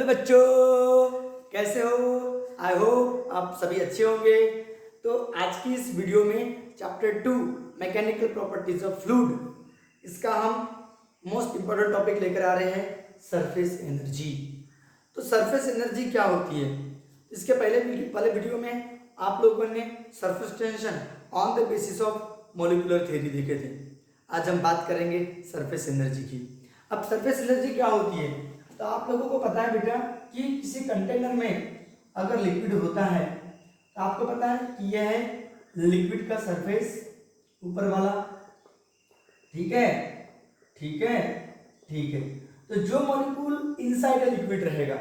बच्चों, कैसे हो? आई होप आप सभी अच्छे होंगे। तो आज की इस वीडियो में chapter 2 mechanical properties of fluid, इसका हम मोस्ट इंपॉर्टेंट टॉपिक लेकर आ रहे हैं, सरफेस एनर्जी। तो सरफेस एनर्जी क्या होती है? इसके पहले वीडियो में आप लोगों ने surface tension on the basis of molecular theory देखे थे। आज हम बात करेंगे सरफेस एनर्जी की। अब सरफेस एनर्जी क्या होती है? तो आप लोगों को पता है बेटा कि किसी कंटेनर में अगर लिक्विड होता है तो आपको पता है कि यह है लिक्विड का सरफेस, ऊपर वाला। ठीक है, ठीक है, ठीक है। तो जो मॉलिक्यूल इनसाइड द लिक्विड रहेगा,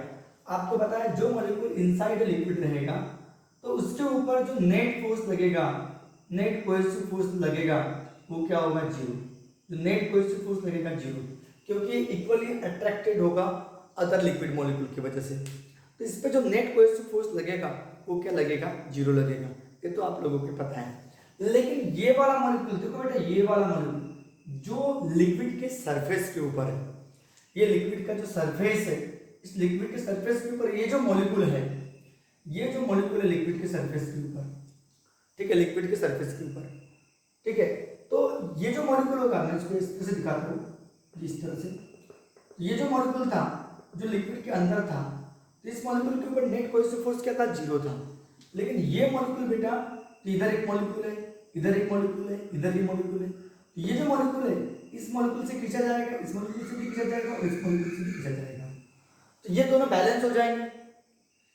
आपको पता है जो मॉलिक्यूल इनसाइड द लिक्विड रहेगा तो उसके ऊपर जो नेट फोर्स लगेगा, नेट कोहेसिव फोर्स लगेगा, वो क्या होगा? जीरो। जो नेट कोहेसिव फोर्स लगेगा जीरो, क्योंकि इक्वली अट्रैक्टेड होगा अदर लिक्विड मॉलिक्यूल की वजह से। तो इस पे जो नेट कोहेसिव फोर्स लगेगा वो क्या लगेगा? जीरो लगेगा। ये तो आप लोगों को पता है। लेकिन ये वाला मॉलिक्यूल देखो बेटा, ये वाला मॉलिक्यूल जो लिक्विड के सरफेस के ऊपर है, ये लिक्विड का जो सरफेस है, इस लिक्विड के सरफेस के ऊपर ये जो मॉलिक्यूल है, ये जो मॉलिक्यूल है लिक्विड के सरफेस के ऊपर, ठीक है, लिक्विड के सरफेस के ऊपर, ठीक है। तो ये जो मॉलिक्यूल होगा, मैं इसको इस तरह से दिखाता हूँ, इस तरह से। ये जो मॉलिक्यूल था जो लिक्विड के अंदर था, तो इस मॉलिक्यूल के ऊपर नेट कोहेसिव फोर्स क्या था? जीरो था। लेकिन ये मॉलिक्यूल बेटा, तो इधर एक मॉलिक्यूल है, इधर एक मॉलिक्यूल है, इधर ये मॉलिक्यूल है। तो ये जो मॉलिक्यूल है इस मॉलिक्यूल से खींचा जाएगा, इस मॉलिक्यूल से भी खींचा जाएगा और इस मॉलिक्यूल से भी खींचा जाएगा। तो ये दोनों बैलेंस हो जाएंगे,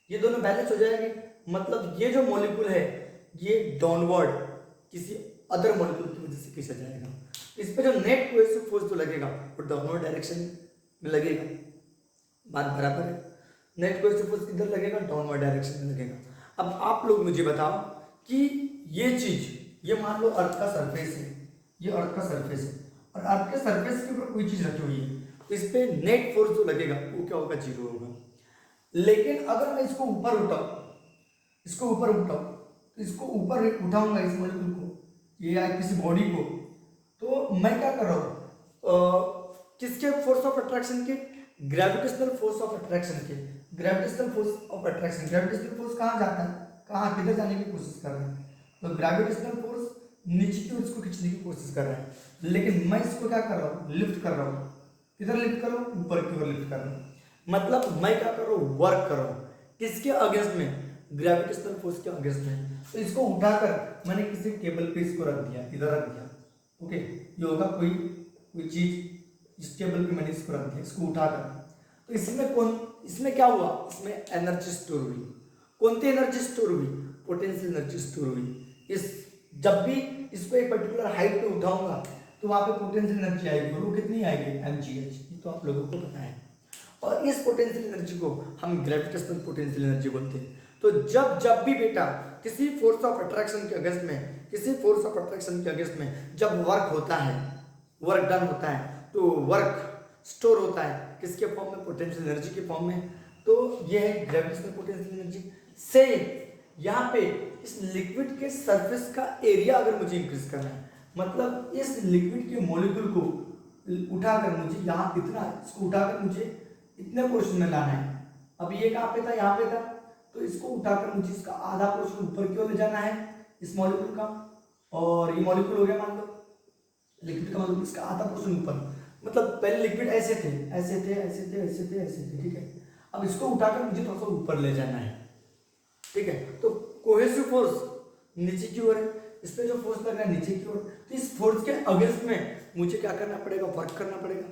ये दोनों बैलेंस हो जाएंगे। मतलब ये जो मॉलिक्यूल है ये डाउनवर्ड किसी अदर मॉलिक्यूल की वजह से खींचा जाएगा। इस पे जो नेट कोहेसिव फोर्स जो लगेगा वो डाउनवर्ड डायरेक्शन में लगेगा। बात बराबर है? नेट कोहेसिव फोर्स किधर लगेगा? डाउनवर्ड डायरेक्शन में लगेगा। अब आप लोग मुझे बताओ कि ये चीज, ये मान लो अर्थ का सरफेस है, ये अर्थ का सरफेस है और अर्थ के सरफेस के ऊपर कोई चीज रखी हुई है, तो इस पे नेट फोर्स जो लगेगा वो क्या होगा? जीरो होगा। लेकिन अगर मैं इसको ऊपर उठाऊं, इसको ऊपर उठाऊं, तो इसको ऊपर उठाऊंगा इस मॉलिक्यूल को, ये या किसी बॉडी को, तो मैं क्या कर रहा हूं? किसके फोर्स ऑफ अट्रैक्शन के? ग्रेविटेशनल फोर्स ऑफ अट्रैक्शन के। Gravitational force of attraction, gravitational force कहाँ जाता है, कहाँ किधर जाने की कोशिश कर रहा है? तो ग्रेविटेशनल फोर्स नीचे की ओर इसको खींचने की कोशिश कर रहा है, लेकिन मैं इसको क्या कर रहा हूँ? लिफ्ट कर रहा हूँ। किधर लिफ्ट कर रहा हूँ? ऊपर की ओर लिफ्ट कर रहा हूँ। मतलब मैं क्या कर रहा हूँ? वर्क कर रहा हूँ। किसके अगेंस्ट में? ग्रेविटेशनल फोर्स के अगेंस्ट में। तो इसको उठाकर मैंने किसी टेबल पे इसको रख दिया, इधर रख दिया। ओके, ये होगा कोई कोई चीज, इस टेबल पे मैंने इसको रख दिया, इसको उठाकर। तो इसमें क्या हुआ? इसमें एनर्जी स्टोर हुई। कौन सी एनर्जी स्टोर हुई? पोटेंशियल एनर्जी स्टोर हुई। इस जब भी इसको एक पर्टिकुलर हाइट पे उठाऊंगा तो वहां पे पोटेंशियल एनर्जी आएगी, और वो कितनी आएगी? mgh। ये तो आप लोगों को पता है। और इस पोटेंशियल एनर्जी को हम ग्रेविटेशनल पोटेंशियल एनर्जी बोलते हैं। तो जब भी बेटा किसी फोर्स ऑफ अट्रैक्शन के अगेंस्ट में, किसी फोर्स ऑफ अट्रैक्शन के अगेंस्ट में जब वर्क होता है, वर्क डन होता है, तो वर्क स्टोर होता है किसके फॉर्म में? पोटेंशियल एनर्जी के फॉर्म में। तो ये है ग्रेविटेशनल पोटेंशियल एनर्जी। से यहाँ पे इस लिक्विड के सरफेस का एरिया अगर मुझे इंक्रीज करना है, मतलब इस लिक्विड के मॉलिक्यूल को उठाकर मुझे यहाँ इतना, इसको उठाकर मुझे इतने पोर्शन में लाना है। अब ये कहाँ पे था? यहाँ पे था। तो इसको उठाकर मुझे इसका आधा पोर्शन ऊपर की ओर ले जाना है इस मॉलिक्यूल का, और ये मॉलिक्यूल हो गया मान लो लिक्विड का, मतलब इसका आधा पोर्शन ऊपर। मतलब पहले लिक्विड ऐसे थे, ऐसे थे, ऐसे थे, ऐसे थे, ऐसे थे, ठीक है। अब इसको उठाकर मुझे थोड़ा सा ऊपर ले जाना है, ठीक है। तो कोहेसिव फोर्स नीचे की ओर है, इस पे जो फोर्स लग रहा है नीचे की ओर, तो इस फोर्स के अगेंस्ट में मुझे क्या करना पड़ेगा? वर्क करना पड़ेगा।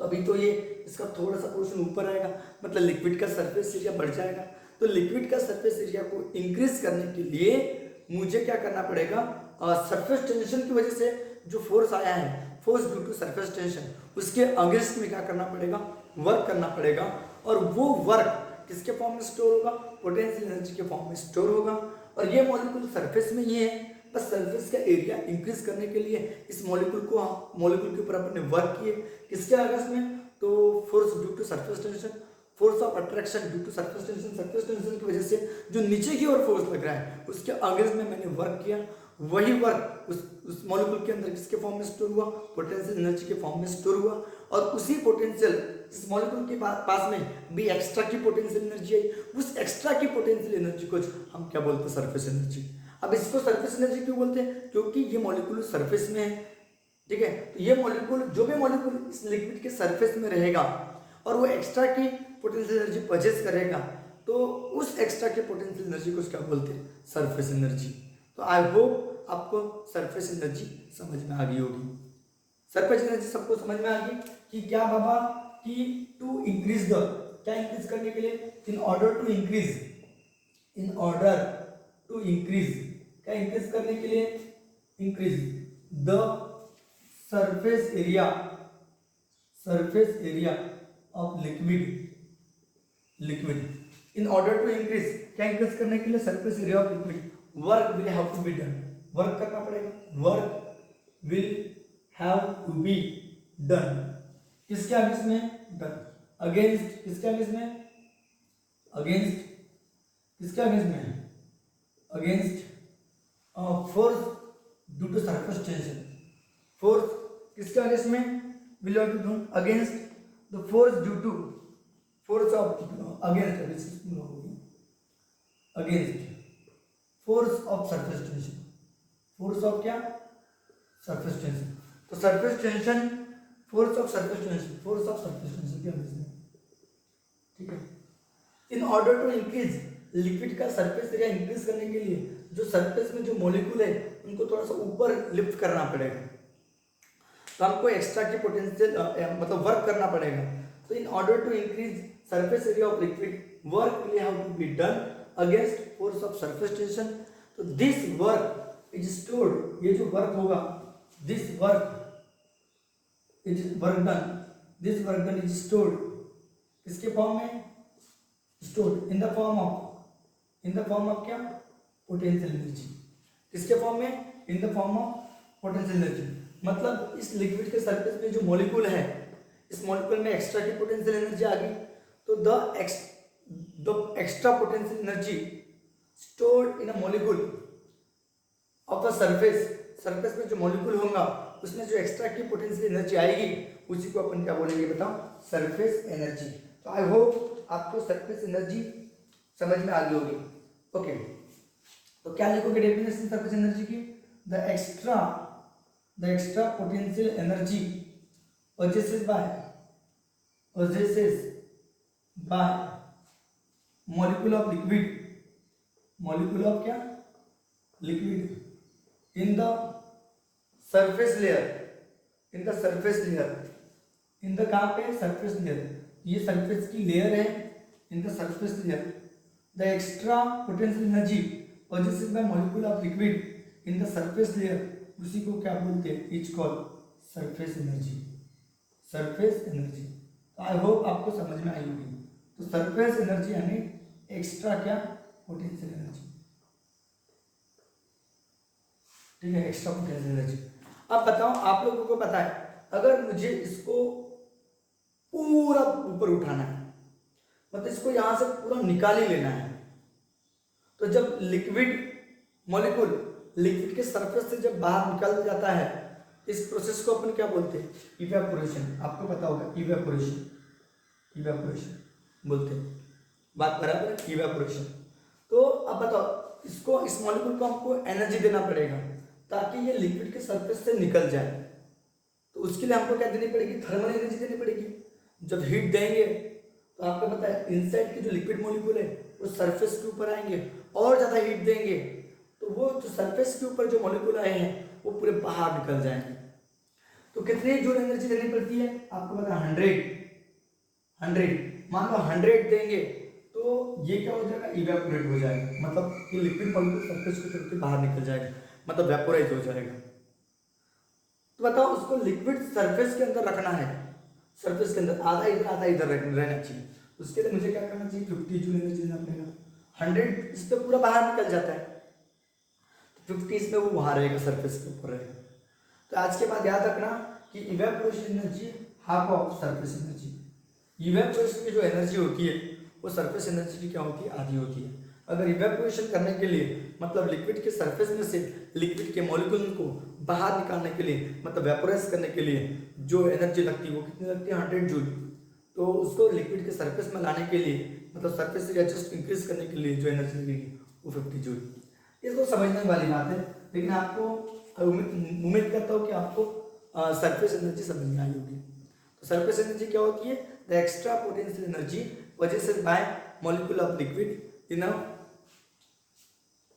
तो अभी तो ये इसका थोड़ा सा पोर्शन ऊपर आएगा, मतलब लिक्विड का सरफेस एरिया बढ़ जाएगा। तो लिक्विड का सरफेस एरिया को इंक्रीज करने के लिए मुझे क्या करना पड़ेगा? सरफेस टेंशन की वजह से जो फोर्स आया है, force due to surface tension, उसके अगेंस्ट में क्या करना पड़ेगा? वर्क करना पड़ेगा। और वो वर्क किसके फॉर्म में स्टोर होगा? पोटेंशियल एनर्जी के फॉर्म में स्टोर होगा। और ये मॉलिक्यूल सरफेस में ही है, बस सरफेस का एरिया इंक्रीज करने के लिए इस मॉलिक्यूल के ऊपर अपने वर्क किए। किसके अगेंस्ट में? तो force due to surface tension, force of attraction due to surface tension की वजह से जो नीचे की ओर फोर्स लग रहा है उसके अगेंस्ट में मैंने वर्क किया। वही वर्क उस मॉलिक्यूल के अंदर किसके फॉर्म में स्टोर हुआ, पोटेंशियल एनर्जी के फॉर्म में स्टोर हुआ, और उसी पोटेंशियल इस मॉलिक्यूल के पास में भी एक्स्ट्रा की पोटेंशियल एनर्जी आई, उस एक्स्ट्रा की पोटेंशियल एनर्जी को हम क्या बोलते हैं, सरफेस एनर्जी। अब इसको सरफेस एनर्जी क्यों बोलते हैं, क्योंकि ये मॉलिक्यूल सरफेस में है, ठीक है। तो ये मॉलिक्यूल, जो भी मॉलिक्यूल इस लिक्विड के सरफेस में रहेगा और वो एक्स्ट्रा की पोटेंशियल एनर्जी परचेज करेगा, तो उस एक्स्ट्रा के पोटेंशियल एनर्जी को क्या बोलते हैं, सरफेस एनर्जी। तो आई होप आपको सरफेस एनर्जी समझ में आ गई होगी। सरफेस एनर्जी सबको समझ में आ गई कि क्या बाबा, कि टू इंक्रीज द, क्या इंक्रीज करने के लिए, इन ऑर्डर टू इंक्रीज, क्या इंक्रीज करने के लिए, increase the surface area of liquid, in order to increase, क्या इंक्रीज करने के लिए, surface area of liquid, work will have to be done, work करना पड़ेगा, work will have to be done, किसके अगेंस्ट में, डन, अगेंस्ट, किसके against में, अगेंस्ट, किसके अगेंस्ट में, against force due to surface tension, force किसके अगेंस्ट में, will have to do against the force due to, force of, against force of surface tension, force of क्या, surface tension. तो surface tension, force of surface tension क्या है, ठीक है। In order to increase, liquid का surface area increase करने के लिए जो सरफेस में जो मॉलिक्यूल है उनको थोड़ा सा ऊपर लिफ्ट करना पड़ेगा, तो हमको एक्स्ट्रा की पोटेंशियल मतलब वर्क करना पड़ेगा। तो in order to increase surface area of liquid, work will have to be done against force of surface tension. तो दिस वर्क इज स्टोर्ड, ये जो वर्क होगा, this work done is stored, किसके form में, stored in the form of क्या, potential energy, किसके form में, in the form of potential energy. मतलब इस लिक्विड के सरफेस में जो मॉलिक्यूल है, इस मॉलिक्यूल में एक्स्ट्रा की पोटेंशियल एनर्जी आ गई, तो the extra potential energy stored in a molecule of the surface में जो मॉलिक्यूल होगा उसमें जो एक्स्ट्रा की पोटेंशियल एनर्जी आएगी उसी को अपन क्या बोलेंगे, बताओ, सरफेस एनर्जी। तो आई होप आपको सरफेस एनर्जी समझ में आ गई होगी। ओके, तो क्या लिखोगे डेफिनेशन सरफेस एनर्जी की, the extra potential energy possessed by molecule of क्या, liquid in the surface layer, कहाँ पे, सरफेस लेयर, ये सरफेस की लेयर है, in the surface layer, the extra potential energy possessed by molecule of liquid in the surface layer, उसी को क्या बोलते हैं, इज कॉल्ड सरफेस एनर्जी। तो आई होप आपको समझ में आई होगी। तो सरफेस एनर्जी यानी एक्स्ट्रा क्या, पोटेंशियल एनर्जी, ठीक है, एक्स्ट्रा पोटेंशियल एनर्जी। अब बताओ, आप लोगों को पता है, अगर मुझे इसको पूरा ऊपर उठाना है, मतलब इसको यहां से पूरा निकाल ही लेना है, तो जब लिक्विड मॉलिक्यूल लिक्विड के सरफेस से जब बाहर निकल जाता है, इस प्रोसेस को अपन क्या बोलते हैं, इवेपोरेशन। आपको पता होगा, इवेपोरेशन बोलते हैं, बात बराबर है, इवेपोरेशन। तो अब बताओ, इसको, इस मॉलिक्यूल को हमको एनर्जी देना पड़ेगा ताकि ये लिक्विड के सरफेस से निकल जाए। तो उसके लिए हमको क्या देनी पड़ेगी, थर्मल एनर्जी देनी पड़ेगी। जब हीट देंगे तो आपको पता है, इनसाइड के जो लिक्विड मॉलिक्यूल है वो सरफेस के ऊपर आएंगे, और ज़्यादा हीट देंगे तो वो जो सरफेस के ऊपर जो मॉलिक्यूल आए हैं वो पूरे बाहर निकल जाएंगे। तो कितनी जूल एनर्जी देनी पड़ती है, आपको पता है, 100। मान लो 100 देंगे तो ये क्या हो जाएगा, इवेपोरेट हो जाएगा, मतलब ये लिक्विड मॉलिक्यूल सरफेस के ऊपर बाहर निकल जाएगा, मतलब वेपोराइज हो जाएगा। तो बताओ, उसको लिक्विड सरफेस के अंदर रखना है, सरफेस के अंदर आधा इधर रहना चाहिए। उसके लिए मुझे क्या करना चाहिए, 50 जूल एनर्जी देना पड़ेगा। 100 इस पर पूरा बाहर निकल जाता है, 50 इसमें वो वहां रहेगा, सरफेस के ऊपर रहेगा। तो आज के बाद याद रखना कि evaporation energy half of surface energy. Evaporation की जो एनर्जी होती है वो सरफेस एनर्जी की क्या होती है, आधी होती है। अगर इवेपोरेशन करने के लिए मतलब लिक्विड के सरफेस में से लिक्विड के मॉलिक्यूल को बाहर निकालने के लिए मतलब वेपोराइज करने के लिए जो एनर्जी लगती है वो कितनी लगती है 100 जूल। तो उसको लिक्विड के सरफेस में लाने के लिए मतलब सरफेस एरिया जस्ट इंक्रीज करने के लिए जो एनर्जी लगेगी वो 50 जूल। इसको समझने वाली बात है, लेकिन आपको उम्मीद करता हूँ कि आपको सरफेस एनर्जी समझ में आई होगी। तो सरफेस एनर्जी क्या होती है? The extra potential energy possessed by molecule of liquid in a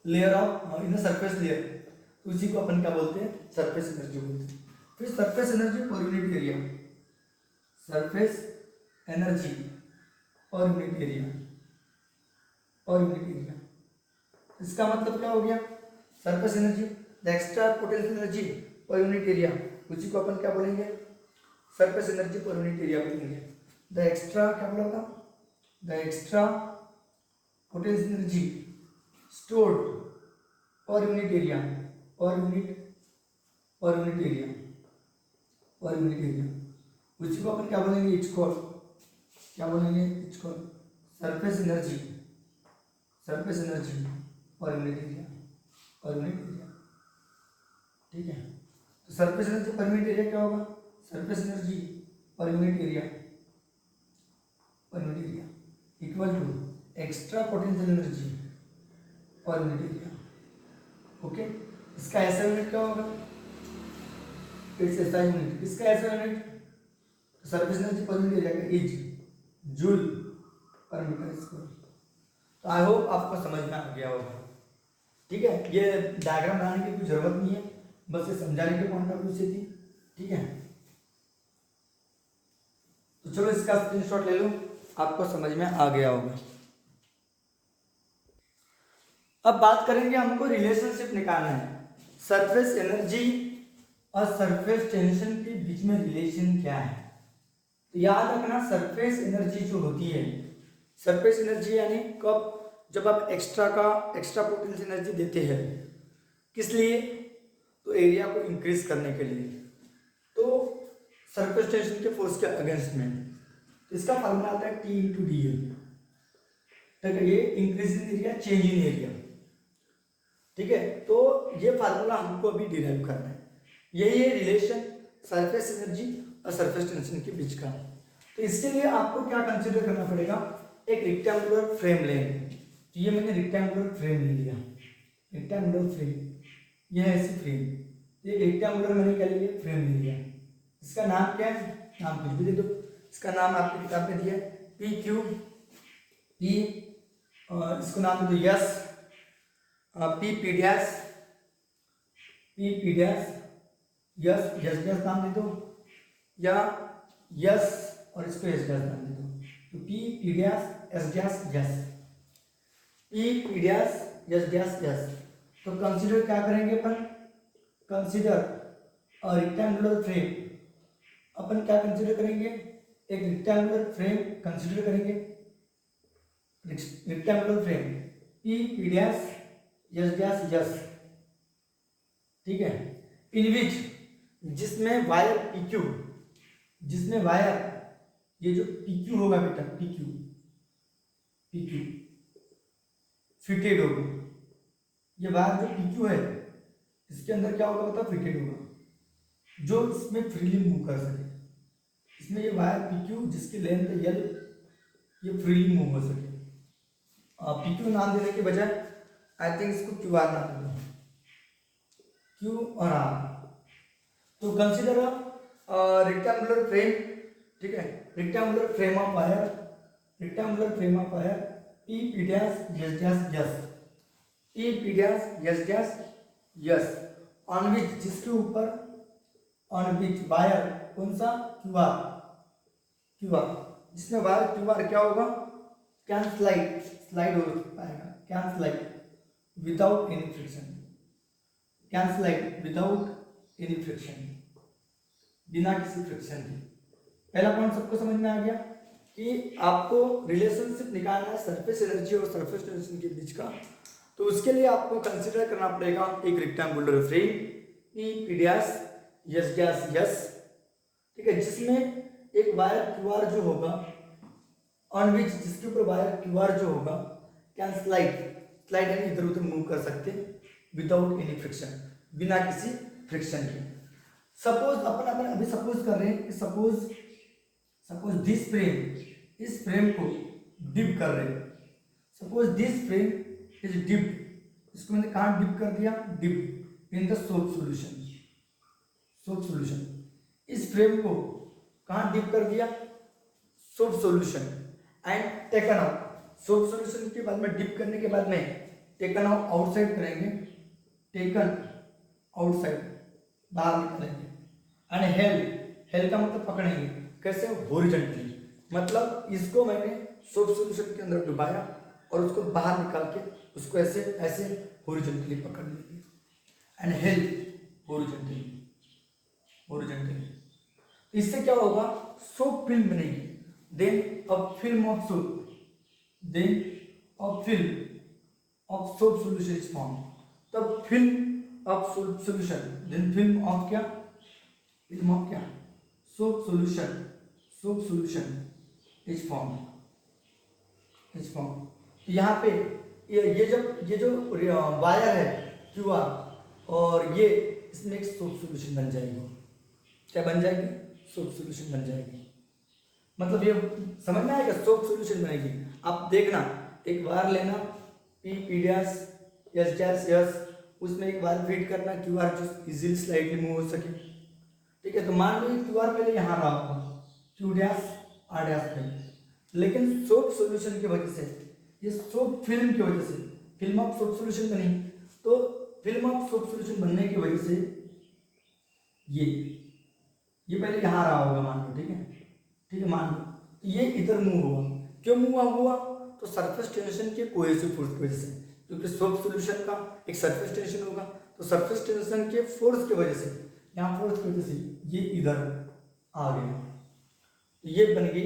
layer of in surface layer. तो उसी को अपन क्या बोलते हैं? सरफेस एनर्जी बोलते हैं। फिर surface energy per unit area, surface energy per unit area, per unit area. इसका मतलब क्या हो गया? Surface energy the extra potential energy per unit area, उसी को अपन क्या बोलेंगे? Surface energy per unit area बोलेंगे। द एक्स्ट्रा क्या बोला था? The extra potential energy stored per unit area, per unit area, per unit area। उसी को अपन क्या बोलेंगे? इट्स कॉल्ड, क्या बोलेंगे? It's called surface energy, surface energy per unit area, per unit area. ठीक है, तो surface energy per unit area क्या होगा? Surface energy per unit area, per unit area equal to extra potential energy per unit area. Okay, इसका ऐसा unit क्या होगा? It's SI unit. इसका ऐसा unit surface energy per unit area का is joule per metre square. तो I hope आपको समझ में आ गया होगा। ठीक है, ये डायग्राम बनाने की कोई जरूरत नहीं है, बस ये समझाने के पॉइंट ऑफ व्यू से थी। ठीक है, तो चलो इसका स्क्रीनशॉट ले लो, आपको समझ में आ गया होगा। अब बात करेंगे, हमको रिलेशनशिप निकालना है सरफेस एनर्जी और सरफेस टेंशन के बीच में रिलेशन क्या है। तो याद रखना, सरफेस एनर्जी जो होती है, सरफेस एनर्जी यानी कब? जब आप एक्स्ट्रा पोटेंशियल एनर्जी देते हैं, किस लिए? तो एरिया को इंक्रीज करने के लिए, तो सरफेस टेंशन के फोर्स के अगेंस्ट में। तो इसका फॉर्मूला आता है T × dA। ठीक है, ये increase in area, change in area. ठीक है, तो ये फार्मूला हमको अभी डिराइव करना है। यही है रिलेशन सरफेस एनर्जी और सरफेस टेंशन के बीच का। तो इसके लिए आपको क्या कंसीडर करना पड़ेगा? एक रेक्टेंगुलर फ्रेम लेंगे। तो ये मैंने रेक्टेंगुलर फ्रेम ले लिया, रेक्टेंगुलर फ्रेम, ये है ऐसी फ्रेम। ये रेक्टेंगुलर मैंने क्या ले लिया? फ्रेम ले लिया। इसका नाम क्या है? नाम कुछ भी दे दो। इसका नाम आपकी किताब में दिया है PQ P, इसको नाम दे दो yes, P dash, P dash, yes नाम दे दो, या यस और इसको एस डैश नाम दे दो। तो P dash S dash S, P dash S dash S. तो कंसीडर क्या करेंगे अपन? Consider rectangular frame. अपन क्या कंसीडर करेंगे? एक रेक्टेंगुलर फ्रेम कंसीडर करेंगे, rectangular frame P dash S dash S. ठीक है, इन विच, जिसमें वायर PQ, जिसमें वायर ये जो PQ होगा बेटा, PQ फिटेड होगा। ये वायर जो PQ है, इसके अंदर क्या होगा बता? फिटेड होगा, जो इसमें फ्रीली मूव कर सके। इसमें ये वायर PQ जिसकी लेंथ है L, ये फ्रीली मूव हो सके। PQ नाम देने के बजाय आई थिंक इसको QR नाम दे दो, Q और R। तो कंसीडर रेक्टेंगुलर फ्रेम। ठीक है, rectangular frame of wire, rectangular frame of wire P dash S dash S, P dash S dash yes, on which, जिसके ऊपर, ऑन विच वायर कौन सा? QR, जिसमें वायर QR क्या होगा? कैन स्लाइड हो पाएगा, can slide without any friction, can slide without any friction, बिना किसी फ्रिक्शन के। पहला पॉइंट सबको समझ में आ गया कि आपको रिलेशनशिप निकालना है सरफेस एनर्जी और सरफेस टेंशन के बीच का। तो उसके लिए आपको कंसीडर करना पड़ेगा एक rectangular frame P dash S dash S. ठीक है, जिसमें एक वायर QR जो होगा, ऑन विच, जिसके ऊपर वायर QR जो होगा, कैन स्लाइड स्लाइड यानी इधर उधर मूव कर सकते हैं विदाउट एनी फ्रिक्शन, बिना किसी फ्रिक्शन के। सपोज अपन अभी सपोज कर रहे हैं कि सपोज दिस फ्रेम, इस फ्रेम को डिप कर रहे हैं। Suppose this frame is dipped, इसको मैंने कहाँ डिप कर दिया, dip in the soap solution. Soap solution, इस फ्रेम को कहाँ डिप कर दिया, soap solution, and taken out. Soap solution के बाद में डिप करने के बाद में टेकन आउट आउटसाइड करेंगे, टेकन आउटसाइड बाहर निकालेंगे, एंड हेल का मतलब पकड़ेंगे, कैसे, हॉरिजॉन्टली। मतलब इसको मैंने सोप सॉल्यूशन के अंदर डुबाया और उसको बाहर निकाल के उसको ऐसे ऐसे हॉरिजॉन्टली पकड़ लेंगे, एंड हेल हॉरिजॉन्टली। तो इससे क्या होगा, सोप फिल्म बनेगी। Then a film of soap, then a film of soap solution is form. तब film of soap solution, then film of क्या, सोप सॉल्यूशन इज फॉर्म। यहाँ पे ये जो वायर है QR, और ये इसमें एक सोप सॉल्यूशन बन जाएगी। क्या बन जाएगी, सोप सॉल्यूशन बन जाएगी। मतलब ये समझ में आएगा, सोप सॉल्यूशन बनेगी। आप देखना, एक वायर लेना, P dash S dash S, उसमें एक वायर फीड करना QR जो इजीली स्लाइडली मूव हो सके। ठीक है, तो मान लो QR पहले यहाँ रहा होगा, Q डैश R डैश पे, लेकिन सोप सॉल्यूशन की वजह से, ये सोप फिल्म की वजह से फिल्म ऑफ सोप सॉल्यूशन बनी। तो फिल्म ऑफ सोप सॉल्यूशन बनने की वजह से ये पहले यहाँ रहा होगा मान लो, ठीक है, मान लो, तो ये इधर मूव हुआ। क्यों मूव हुआ, तो सरफेस टेंशन के कोहेसिव फोर्स की वजह से, क्योंकि सोप सॉल्यूशन का एक सरफेस टेंशन होगा, तो सरफेस टेंशन के फोर्स की वजह से, यहाँ फोर्स की वजह से ये इधर आ गया, ये बन गई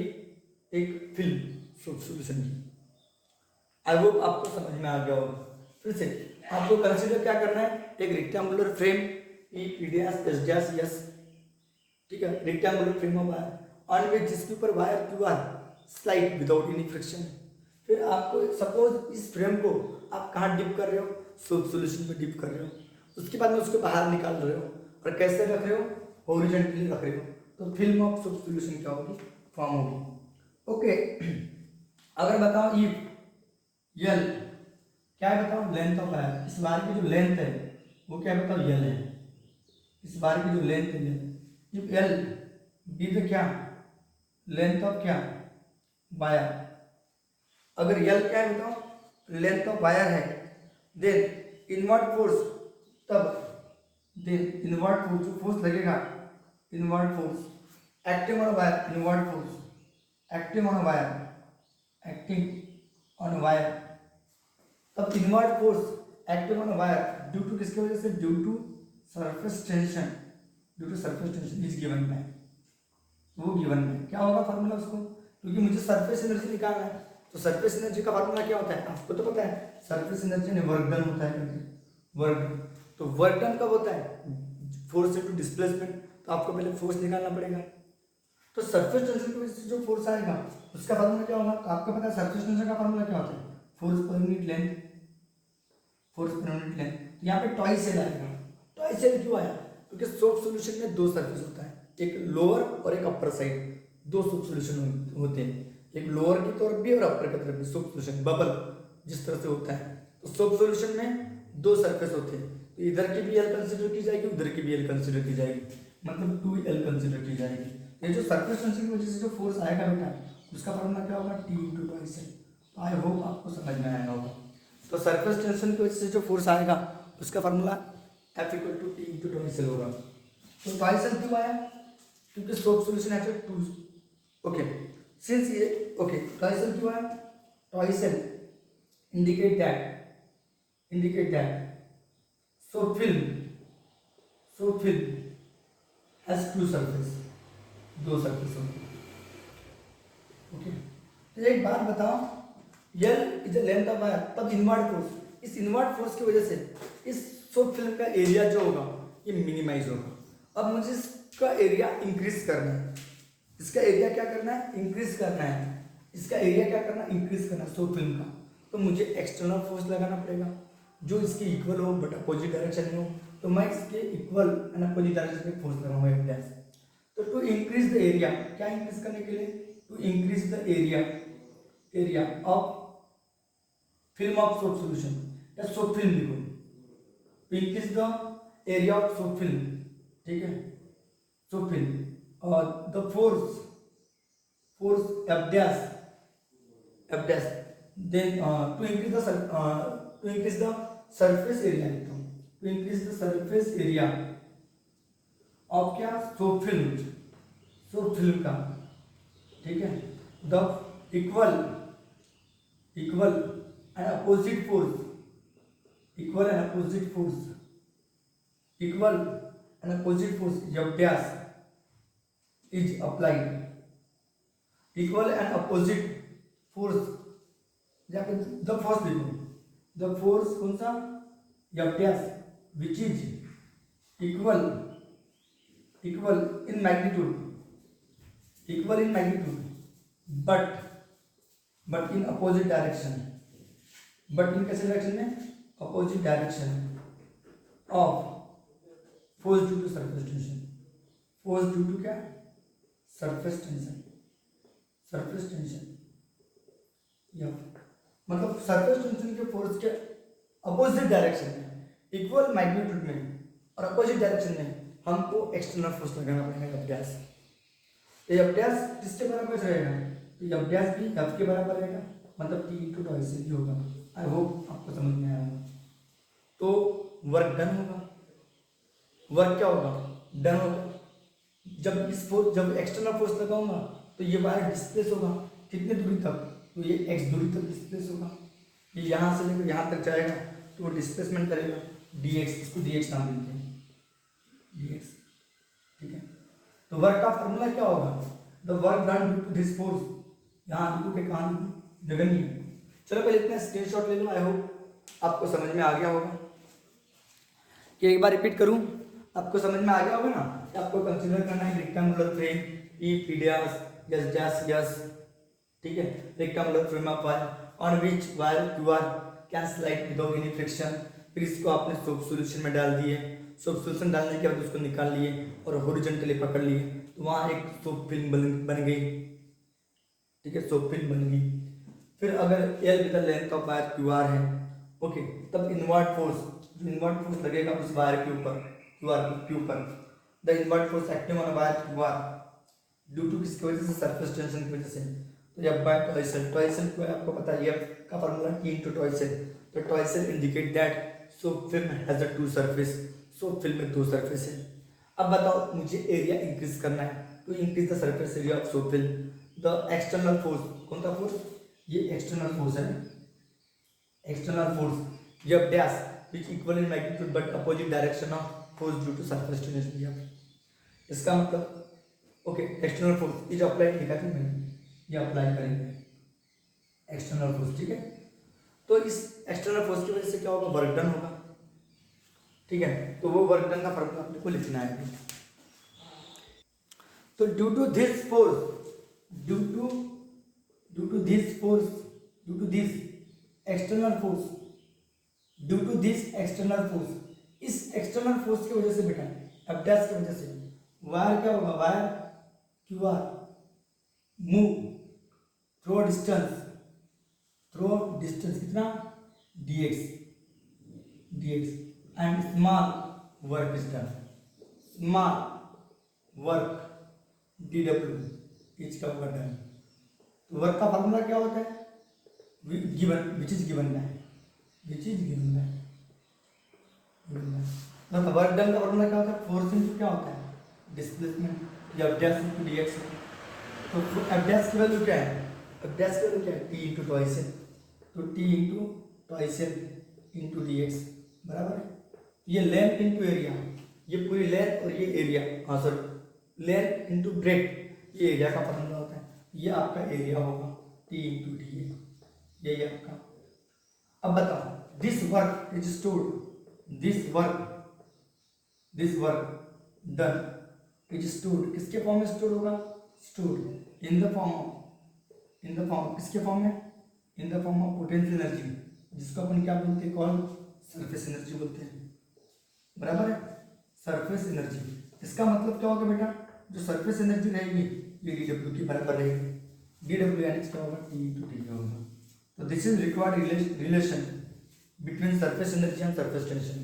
एक फिल्म सोप सॉल्यूशन की। आई होप आपको समझ में आ गया होगा। फिर से आपको कंसीडर क्या करना है, एक rectangular frame P dash S dash S, ठीक है, rectangular frame of wire on which, जिसके ऊपर wire QR slide without any friction. फिर आपको सपोज इस फ्रेम को आप कहाँ डिप कर रहे हो, सोप सॉल्यूशन में डिप कर रहे हो, उसके बाद में उसको बाहर निकाल रहे हो, और कैसे रख रहे हो, हॉरिजॉन्टली रख रहे हो, तो फिल्म ऑफ सोप सॉल्यूशन क्या होगी, फॉर्म होगी। ओके, अगर बताओ इफ L क्या है, बताओ लेंथ ऑफ वायर, इस वायर की जो लेंथ है वो क्या है, बताओ L है, इस वायर की जो लेंथ है इफ L बी द क्या, लेंथ ऑफ क्या, वायर। अगर L क्या है बताओ, लेंथ ऑफ वायर है, देन इनवर्ट फोर्स, तब देन इनवर्ट फोर्स, जो फोर्स लगेगा, inward force acting on wire, inward force acting on wire, acting on wire, तब inward force acting on wire due to किसकी वजह से, due to surface tension, is given में, वो given में क्या होगा फार्मूला उसको, क्योंकि मुझे सरफेस एनर्जी निकालना है, तो सरफेस एनर्जी का फार्मूला क्या होता है, आपको तो पता है, सरफेस एनर्जी ने वर्क डन होता है, वर्क, तो वर्क डन कब होता है, फोर्स इनटू डिस्प्लेसमेंट, तो आपको पहले फोर्स निकालना पड़ेगा। तो सरफेस टेंशन की वजह से जो फोर्स आएगा उसका फार्मूला क्या होगा, तो आपको पता है सरफेस टेंशन का फार्मूला क्या होता है, force per unit length, force per unit length. तो यहाँ पे टॉइस एल आएगा। टॉइस एल क्यों आया, क्योंकि सोप सॉल्यूशन में दो सरफेस होता है, एक लोअर और एक अपर साइड, दो सोप सॉल्यूशन होते हैं, एक लोअर की तरफ भी और अपर की तरफ भी। सोप सॉल्यूशन बबल जिस तरह से होता है, तो सोप सॉल्यूशन में दो सरफेस होते हैं, तो इधर की भी एल कंसिडर की जाएगी, उधर की भी एल कंसिडर की जाएगी, मतलब 2L कंसिडर की जाएगी। ये जो सरफेस टेंशन की वजह से जो फोर्स आएगा बेटा, उसका फॉर्मूला क्या होगा, T × टॉइस एल। तो आई होप आपको समझ में आया होगा। तो सरफेस टेंशन की वजह से जो फोर्स आएगा उसका formula F = T × twice L होगा। तो टॉइस एल क्यों आया, क्योंकि सोप सॉल्यूशन है 2, ओके, सिंस ये ओके, टॉइस एल क्यों आया, twice L indicate that soap film has two surface, दो सरफेस होते हैं, ओके। तो एक बात बताओ, L is the length of wire, तब इनवर्ट फोर्स, इस इनवर्ट फोर्स की वजह से इस सोप फिल्म का एरिया जो होगा ये मिनिमाइज होगा। अब मुझे इसका एरिया इंक्रीज करना है, इसका एरिया क्या करना है, इंक्रीज करना है, इसका एरिया क्या करना है, इंक्रीज करना है सोप फिल्म का। तो मुझे एक्सटर्नल फोर्स लगाना पड़ेगा जो इसके इक्वल हो बट अपोजिट डायरेक्शन में हो, तो मैं इसके इक्वल एंड अपोजिट डायरेक्शन में फोर्स लगाऊंगा F डैश। तो टू इंक्रीज द एरिया, क्या इंक्रीज करने के लिए, to increase the area of film of soap solution, या सोप फिल्म लिखो, to increase the area of soap film, ठीक है, सोप फिल्म। और the force F dash, then to increase the surface area लिखता हूँ, to increase the surface area of क्या, soap film का, ठीक है, the equal and opposite force F dash is applied, equal and opposite force, या फिर the force लिखो, the force कौन सा, F dash, which is equal in magnitude but in opposite direction, but in कैसे direction में, opposite direction of force due to surface tension, force due to क्या, surface tension, या मतलब surface tension के force के opposite direction में, equal magnitude में और अपोजिट डायरेक्शन में हमको एक्सटर्नल फोर्स लगाना पड़ेगा F डैश। तो F डैश किसके बराबर रहेगा, तो F डैश भी F के बराबर रहेगा, मतलब T इंटू टॉइस भी होगा। आई होप आपको समझ में आया होगा। तो वर्क डन होगा, वर्क क्या होगा, डन होगा। जब एक्सटर्नल फोर्स लगाऊंगा तो ये वायर डिस्प्लेस होगा, कितने दूरी तक, तो ये x दूरी तक डिस्प्लेस होगा, ये यहाँ से लेकर यहाँ तक जाएगा तो वो डिस्प्लेसमेंट करेगा dx, इसको dx नाम देते हैं, dx, ठीक है। तो वर्क का फॉर्मूला क्या होगा, the work done due to this force, यहाँ लिखो के कहाँ लिखो, नगण्य। चलो पहले इतना स्क्रीनशॉट ले लो, आई होप आपको समझ में आ गया होगा। कि एक बार रिपीट करूँ, आपको समझ में आ गया होगा ना, कि आपको कंसीडर करना है rectangular frame E P dash S dash S, ठीक है, rectangular frame of wire on which wire Q are can slide without any friction. फिर इसको आपने सोप सॉल्यूशन में डाल दिए, सोप सॉल्यूशन डालने के बाद उसको निकाल लिए और हॉरिजॉन्टली पकड़ लिए, तो वहाँ एक सोप फिल्म बन गई, ठीक है, सोप फिल्म बन गई। फिर अगर L with the length of wire Q R है, ओके, तब इनवर्ट फोर्स लगेगा उस वायर के ऊपर, क्यू ऊपर, the inward force acting on wire Q R due to किसकी वजह से, सरफेस टेंशन की वजह से। तो जब बाय टॉयसेल को आपको पता है F का फॉर्मूला T इनटू टॉयसेल, तो twice L indicate that soap film has a two surface, soap film में दो सरफेस है। अब बताओ मुझे एरिया इंक्रीज करना है, to increase the surface area of soap film, the external force, कौन सा फोर्स, ये एक्सटर्नल फोर्स है, external force F dash which equal in magnitude but opposite direction of force due to surface tension. इसका मतलब okay, external force is applied, लिखा थी मैंने, ये अप्लाई करेंगे एक्सटर्नल फोर्स, ठीक है। तो इस एक्सटर्नल फोर्स की वजह से क्या होगा, वर्क डन होगा, ठीक है। तो वो वर्क डन का फॉर्मूला अपने को लिखना है। तो due to this external force, इस एक्सटर्नल फोर्स की वजह से बेटा, F डैश की वजह से वायर क्या होगा, wire Q are move through distance कितना, dx and small work is done, small work dw is का वर्क डन। तो वर्क का फॉर्मूला क्या होता है, विच इज गिवन है, मतलब वर्क डन का फॉर्मूला क्या होता है, फोर्स इनटू क्या होता है, displacement, F dash into dx। तो F डैश की वैल्यू क्या है, F डैश की वैल्यू क्या है, T इनटू टॉयसेल, तो T इनटू टॉयसेल इनटू dx बराबर है। ये लेंथ इनटू एरिया, ये पूरी लेंथ और ये एरिया, हाँ सॉरी, लेंथ इनटू ब्रेथ, ये एरिया का फॉर्मूला होता है। ये आपका एरिया होगा T इनटू dA, यही आपका। अब बताओ, this work is stored, this work done is stored, किसके फॉर्म में स्टोर होगा, स्टोर्ड इन द फॉर्म किसके फॉर्म में, in the form of potential energy, जिसको अपन क्या बोलते हैं, कौन, सरफेस एनर्जी बोलते हैं, बराबर है, सरफेस एनर्जी। इसका मतलब क्या होगा बेटा, जो सरफेस एनर्जी रहेगी ये डी डब्ल्यू के बराबर रहेगी, डी डब्ल्यू यानी क्या होगा, ई टू टी होगा। तो this is required relation between surface energy and surface tension.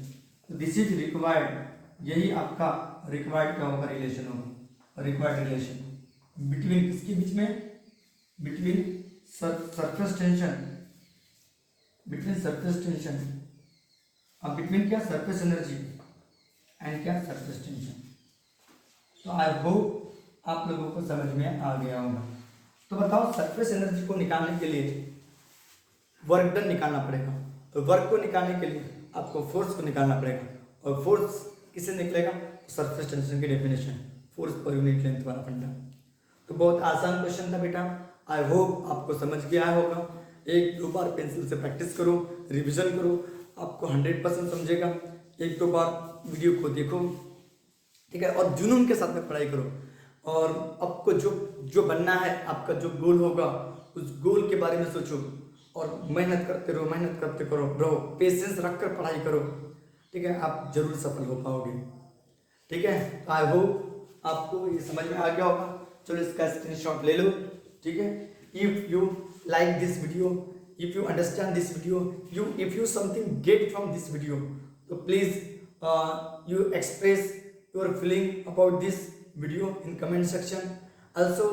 तो दिस इज रिक्वायर्ड, यही आपका रिक्वायर्ड क्या होगा, रिलेशन होगा, रिक्वायर्ड रिलेशन बिटवीन किसके बीच में, between surface tension, between surface tension और बिटवीन क्या, सरफेस एनर्जी एंड क्या, सरफेस टेंशन। तो आई होप आप लोगों को समझ में आ गया होगा। तो बताओ, सरफेस एनर्जी को निकालने के लिए वर्क डन निकालना पड़ेगा, तो वर्क को निकालने के लिए आपको फोर्स को निकालना पड़ेगा, और फोर्स किससे निकलेगा, सरफेस टेंशन की definition, force per unit length वाला फंडा। तो बहुत आसान क्वेश्चन था बेटा, आई होप आपको समझ गया होगा। एक दो बार पेंसिल से प्रैक्टिस करो, रिविजन करो, आपको 100% समझेगा। एक दो बार वीडियो को देखो, ठीक है, और जुनून के साथ में पढ़ाई करो, और आपको जो जो बनना है, आपका जो गोल होगा, उस गोल के बारे में सोचो और मेहनत करते रहो, मेहनत करते करो रहो, पेशेंस रखकर पढ़ाई करो, ठीक है, आप जरूर सफल हो पाओगे, ठीक है। आई होप आपको ये समझ में आ गया होगा। चलो इसका स्क्रीनशॉट ले लो, ठीक है। If you like this video, if you understand this video, if you something get from this video, तो please you express your feeling about this video in comment section. Also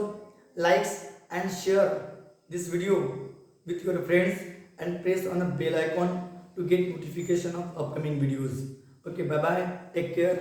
likes and share this video with your friends and press on the bell icon to get notification of upcoming videos. Okay, bye bye, take care.